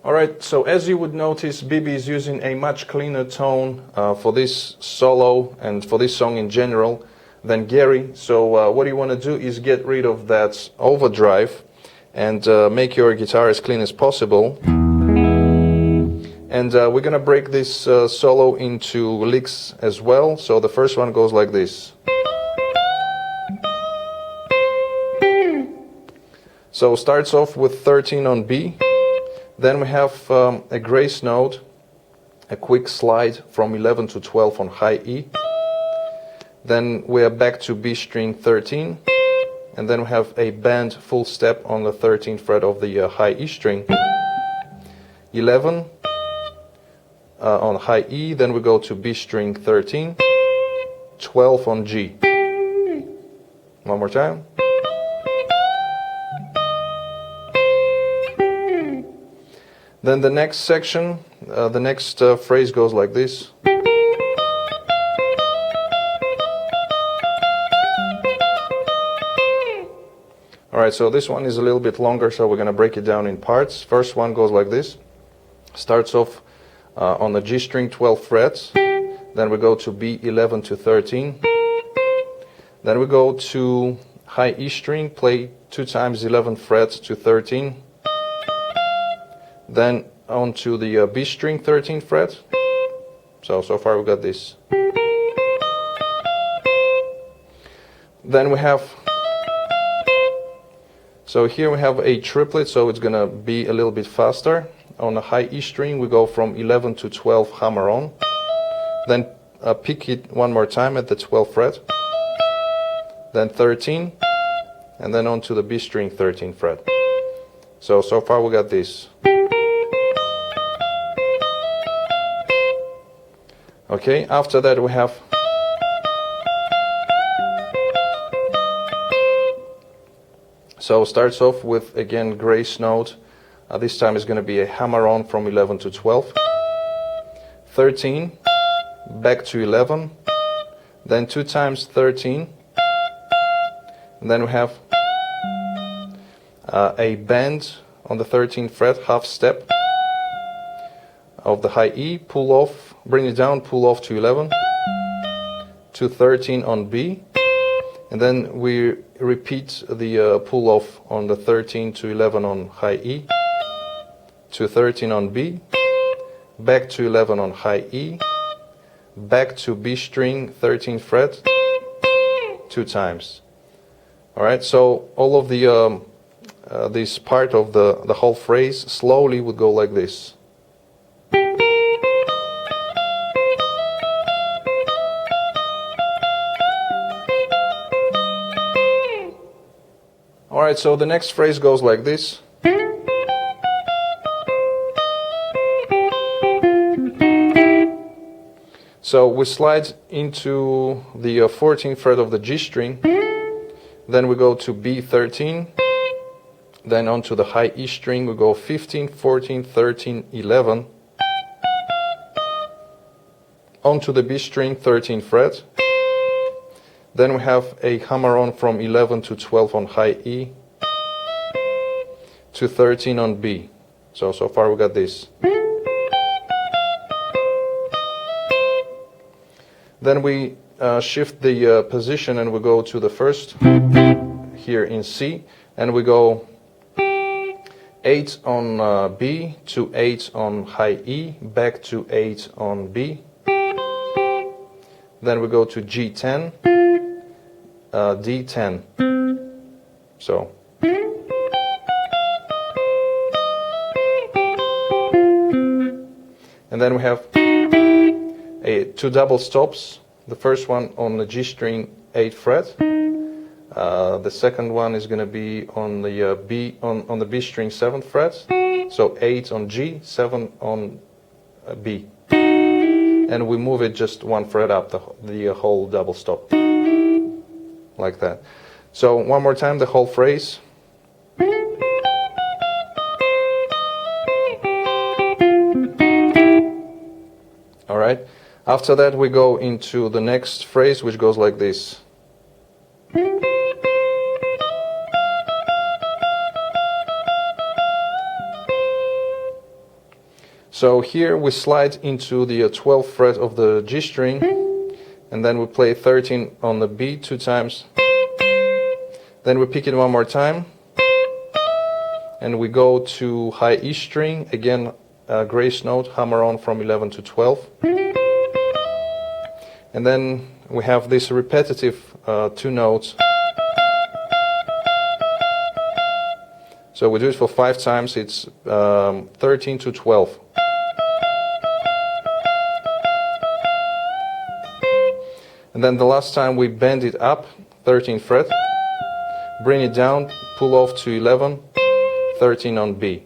Alright, so as you would notice, Bibi is using a much cleaner tone for this solo and for this song in general than Gary. So what you want to do is get rid of that overdrive and make your guitar as clean as possible. And we're going to break this solo into licks as well. So the first one goes like this. So starts off with 13 on B. Then we have a grace note, a quick slide from 11 to 12 on high E. Then we are back to B string 13. And then we have a bend full step on the 13th fret of the high E string. 11 on high E, then we go to B string 13. 12 on G. One more time. Then the next section, the next phrase goes like this. Alright, so this one is a little bit longer, so we're going to break it down in parts. First one goes like this. Starts off on the G string 12 frets. Then we go to B 11 to 13. Then we go to high E string, play 2 times 11 frets to 13. Then on to the B string 13th fret. So far we got this. Then we have, so here we have a triplet, so it's gonna be a little bit faster. On the high E string we go from 11 to 12 hammer on. Then pick it one more time at the 12th fret. Then 13. And then on to the B string 13th fret. So far we got this. Okay, after that we have starts off with again grace note. This time is going to be a hammer on from 11 to 12. 13, back to 11, then 2 times 13, and then we have a bend on the 13th fret, half step of the high E, pull off, bring it down, pull off to 11, to 13 on B, and then we repeat the pull off on the 13 to 11 on high E, to 13 on B, back to 11 on high E, back to B string 13th fret, 2 times. Alright, so all of the this part of the whole phrase slowly would go like this. Alright, so the next phrase goes like this. So we slide into the 14th fret of the G string, then we go to B13, then onto the high E string we go 15, 14, 13, 11, onto the B string 13th fret. Then we have a hammer on from 11 to 12 on high E, to 13 on B. So far we got this. Then we shift the position and we go to the first here in C, and we go 8 on B to 8 on high E, back to 8 on B. Then we go to G10. D10. So. And then we have 2 double stops. The first one on the G string 8th fret. The second one is going to be on the B on the B string 7th fret. So 8 on G, 7 on B. And we move it just 1 fret up the whole double stop. Like that. So one more time the whole phrase. Alright. After that we go into the next phrase, which goes like this. So here we slide into the 12th fret of the G string, and then we play 13 on the B 2 times. Then we pick it one more time, and we go to high E string, again grace note, hammer on from 11 to 12. And then we have this repetitive 2 notes. So we do it for 5 times, it's 13 to 12. And then the last time we bend it up, 13th fret, bring it down, pull off to 11, 13 on B.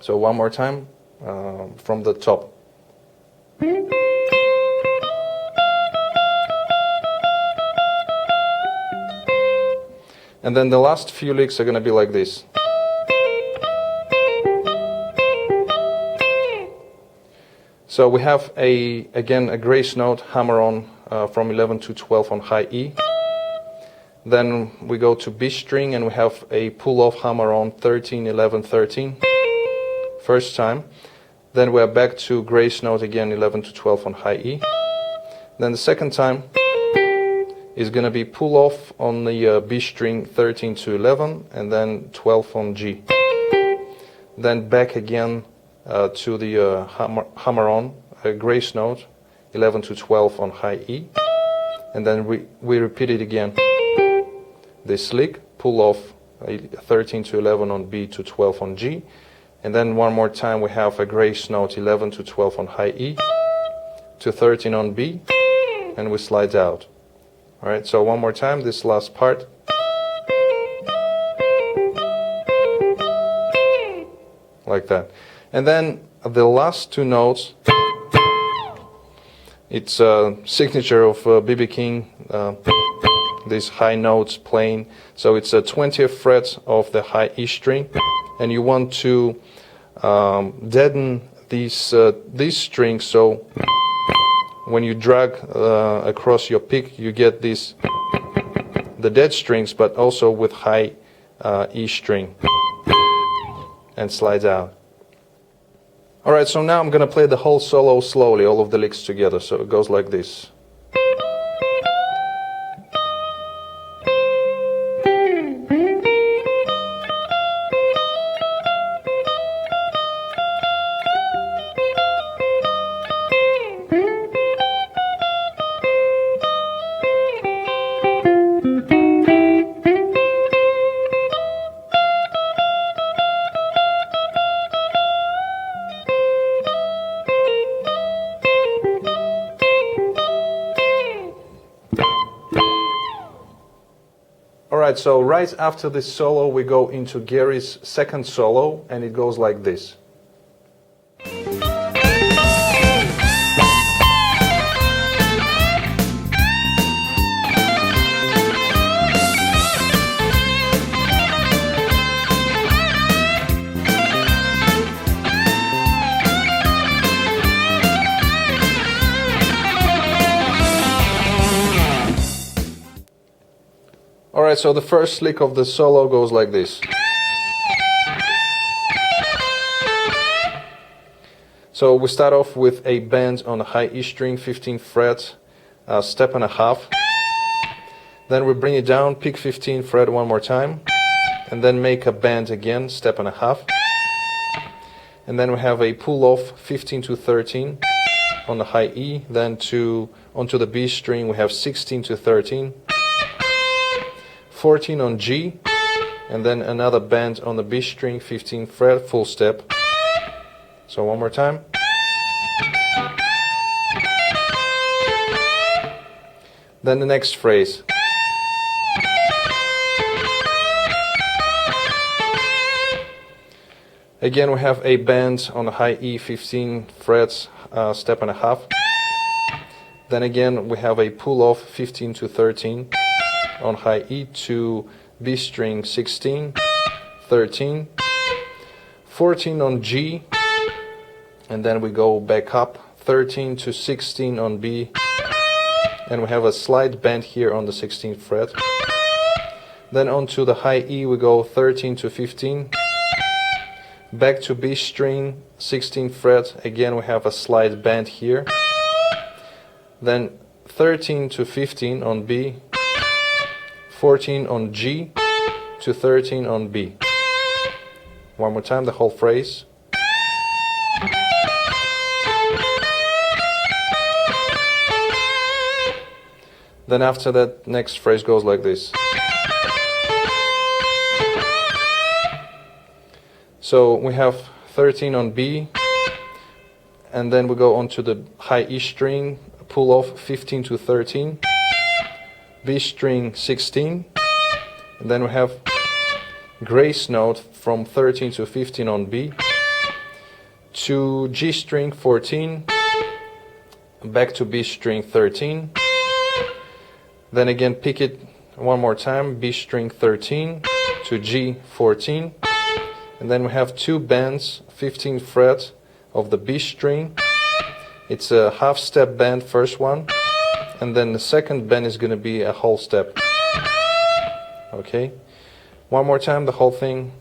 So one more time from the top. And then the last few licks are going to be like this. So we have again a grace note, hammer on from 11 to 12 on high E. Then we go to B string and we have a pull off hammer on 13, 11, 13. First time. Then we are back to grace note again, 11 to 12 on high E. Then the second time is going to be pull off on the B string 13 to 11 and then 12 on G. Then back again to the hammer on, grace note, 11 to 12 on high E. And then we repeat it again. This lick, pull off 13 to 11 on B to 12 on G. And then one more time we have a grace note, 11 to 12 on high E to 13 on B, and we slide out. Alright, so one more time, this last part. Like that. And then the last 2 notes, it's a signature of B.B. King, these high notes playing. So it's a 20th fret of the high E string, and you want to deaden these strings, so when you drag across your pick, you get the dead strings, but also with high E string, and slides out. Alright, so now I'm going to play the whole solo slowly, all of the licks together, so it goes like this. Alright, so right after this solo we go into Gary's second solo, and it goes like this. Alright, so the first lick of the solo goes like this. So we start off with a bend on the high E string, 15th fret, step and a half. Then we bring it down, pick 15th fret one more time, and then make a bend again, step and a half. And then we have a pull off 15 to 13 on the high E, then onto the B string we have 16 to 13. 14 on G, and then another bend on the B string, 15th fret, full step. So one more time. Then the next phrase. Again we have a bend on the high E, 15 frets, step and a half. Then again we have a pull off 15 to 13 on high E to B string 16, 13, 14 on G, and then we go back up 13 to 16 on B, and we have a slight bend here on the 16th fret. Then onto the high E we go 13 to 15, back to B string, 16th fret, again we have a slide bend here, then 13 to 15 on B, 14 on G to 13 on B. One more time, the whole phrase. Then after that, next phrase goes like this. So we have 13 on B, and then we go on to the high E string, pull off 15 to 13, B string 16, and then we have grace note from 13 to 15 on B, to G string 14, back to B string 13, then again pick it one more time, B string 13 to G 14, and then we have two bends, 15th fret of the B string. It's a half step bend, first one, and then the second bend is going to be a whole step. Okay, one more time, the whole thing.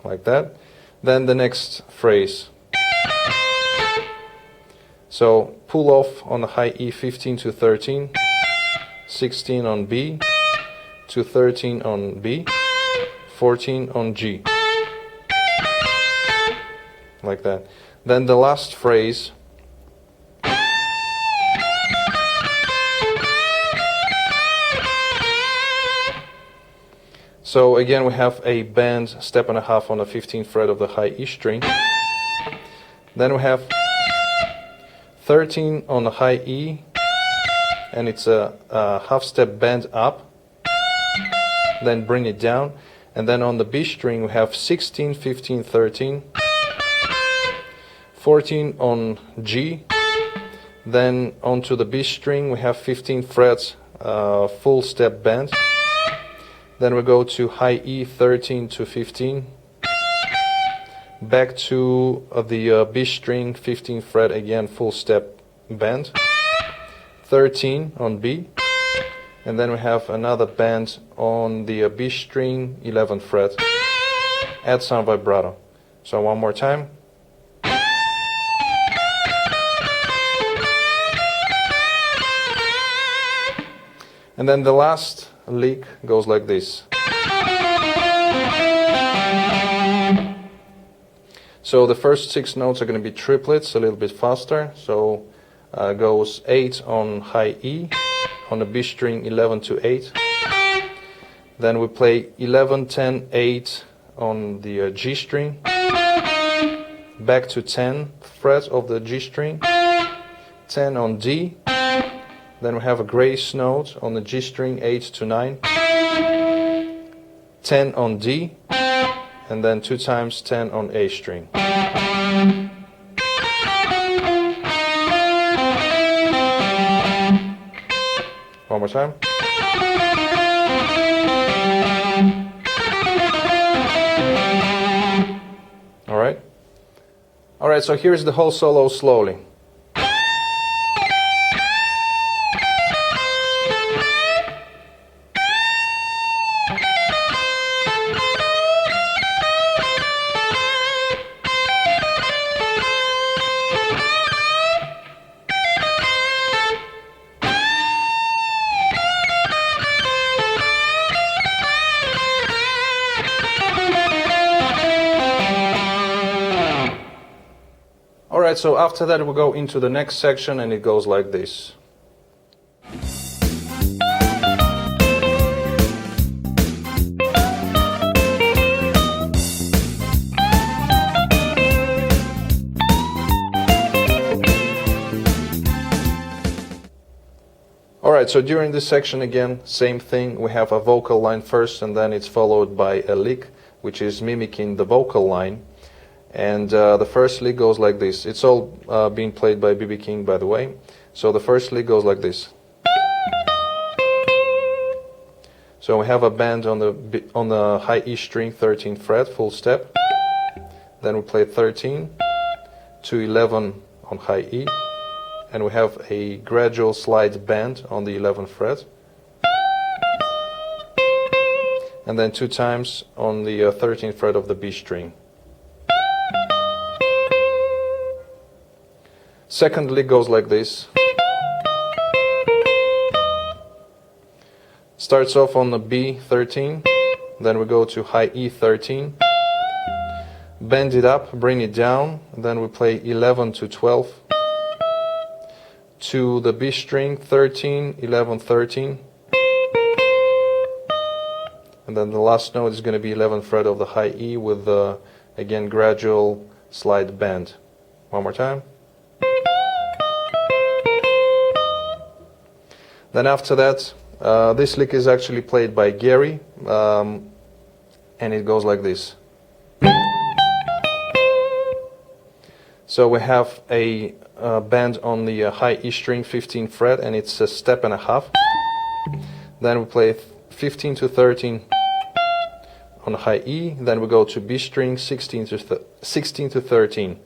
Like that. Then the next phrase. So pull off on the high E, 15 to 13, 16 on B, to 13 on B, 14 on G. Like that. Then the last phrase. So again we have a bend, step and a half on the 15th fret of the high E string. Then we have 13 on the high E, and it's a half step bend up, then bring it down, and then on the B string we have 16, 15, 13, 14 on G, then onto the B string we have 15 frets, full step bend, then we go to high E, 13 to 15, back to the B string, 15th fret, again full step bend, 13 on B, and then we have another bend on the B string, 11th fret, add some vibrato. So one more time. And then the last lick goes like this. So the first 6 notes are going to be triplets, a little bit faster. So goes 8 on high E, on the B string 11 to 8. Then we play 11, 10, 8 on the G string. Back to 10 fret of the G string. 10 on D. Then we have a grace note on the G string, 8 to 9. 10 on D. And then 2 times 10 on A string. One more time. All right, so here's the whole solo slowly. Alright, so after that we'll go into the next section and it goes like this. Alright, so during this section again, same thing, we have a vocal line first and then it's followed by a lick, which is mimicking the vocal line. And the first lick goes like this. It's all being played by B.B. King, by the way. So the first lick goes like this. So we have a bend on the high E string, 13th fret, full step. Then we play 13 to 11 on high E, and we have a gradual slide bend on the 11th fret. and then 2 times on the 13th fret of the B string. Second lick goes like this. Starts off on the B13, then we go to high E13, bend it up, bring it down, then we play 11 to 12, to the B string 13, 11, 13, and then the last note is going to be 11th fret of the high E with the, again, gradual slide bend. One more time. Then after that, this lick is actually played by Gary, and it goes like this. So we have a bend on the high E string, 15th fret, and it's a step and a half. Then we play 15 to 13 on high E, then we go to B string, 16 to 13.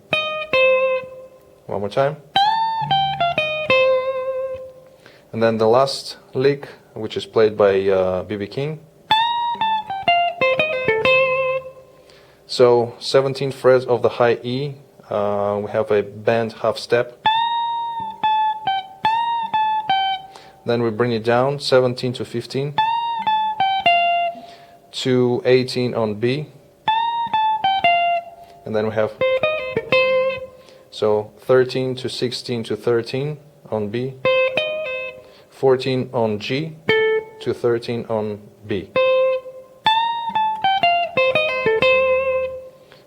One more time. And then the last lick, which is played by B.B. King. So 17th fret of the high E, we have a bend half step. Then we bring it down, 17 to 15, to 18 on B, and then we have, so 13 to 16 to 13 on B, 14 on G to 13 on B.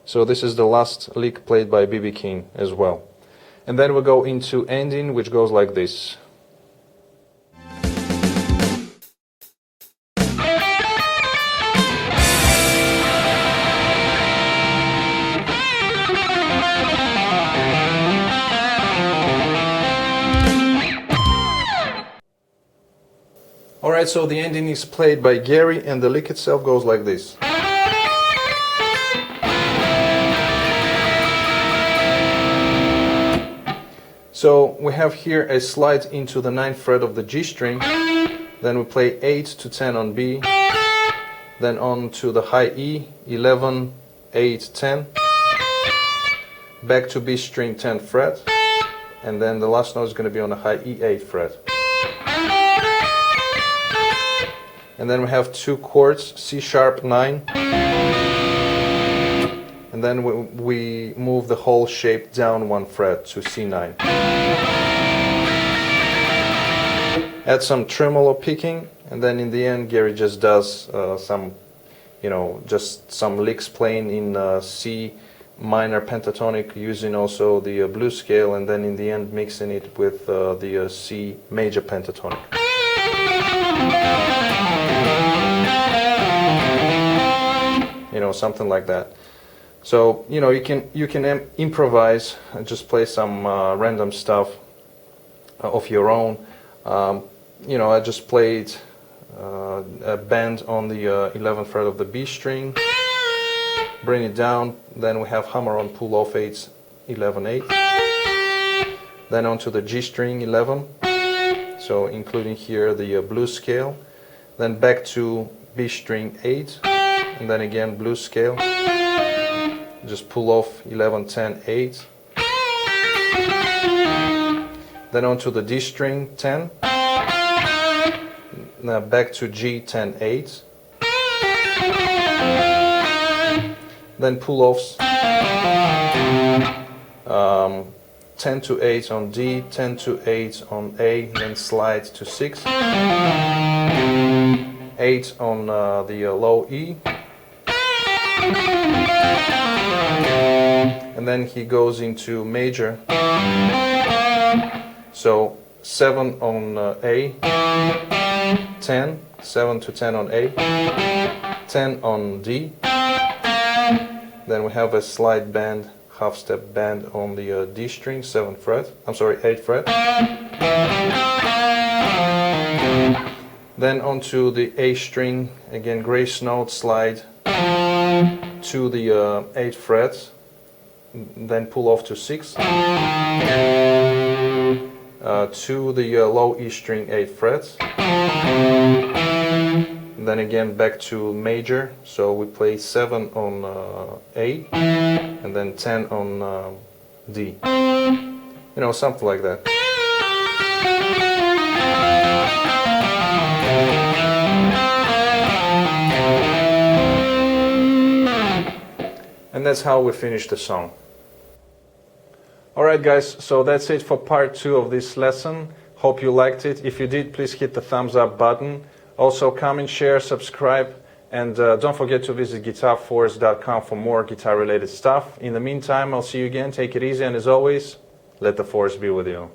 So this is the last lick played by B.B. King as well. And then we go into ending, which goes like this. Alright, so the ending is played by Gary, and the lick itself goes like this. So we have here a slide into the 9th fret of the G string, then we play 8 to 10 on B, then on to the high E, 11, 8, 10, back to B string 10th fret, and then the last note is going to be on the high E 8th fret. And then we have 2 chords, C sharp 9, and then we move the whole shape down 1 fret to C9. Add some tremolo picking, and then in the end Gary just does some, just some licks playing in C minor pentatonic, using also the blues scale, and then in the end mixing it with the C major pentatonic. Something like that. So you can improvise and just play some random stuff of your own. I just played a bend on the 11th fret of the B string, bring it down, then we have hammer on pull off 8s, 11, 8, then onto the G string 11, so including here the blues scale, then back to B string 8, and then again blues scale, just pull off 11, 10, 8, then onto the D string 10, now back to G 10, 8, then pull offs 10 to 8 on D, 10 to 8 on A, then slide to 6, 8 on the low E, and then he goes into major, so 7 on A, 10, 7 to 10 on A, 10 on D, then we have a slide bend, half step bend on the D string, 8th fret, then onto the A string, again grace note slide to the 8th fret, then pull off to 6, to the low E string 8th fret, then again back to major, so we play 7 on A, and then 10 on D. You know, something like that. And that's how we finish the song. Alright guys, so that's it for part 2 of this lesson. Hope you liked it. If you did, please hit the thumbs up button. Also comment, share, subscribe, and don't forget to visit GuitarForce.com for more guitar related stuff. In the meantime, I'll see you again. Take it easy, and as always, let the force be with you.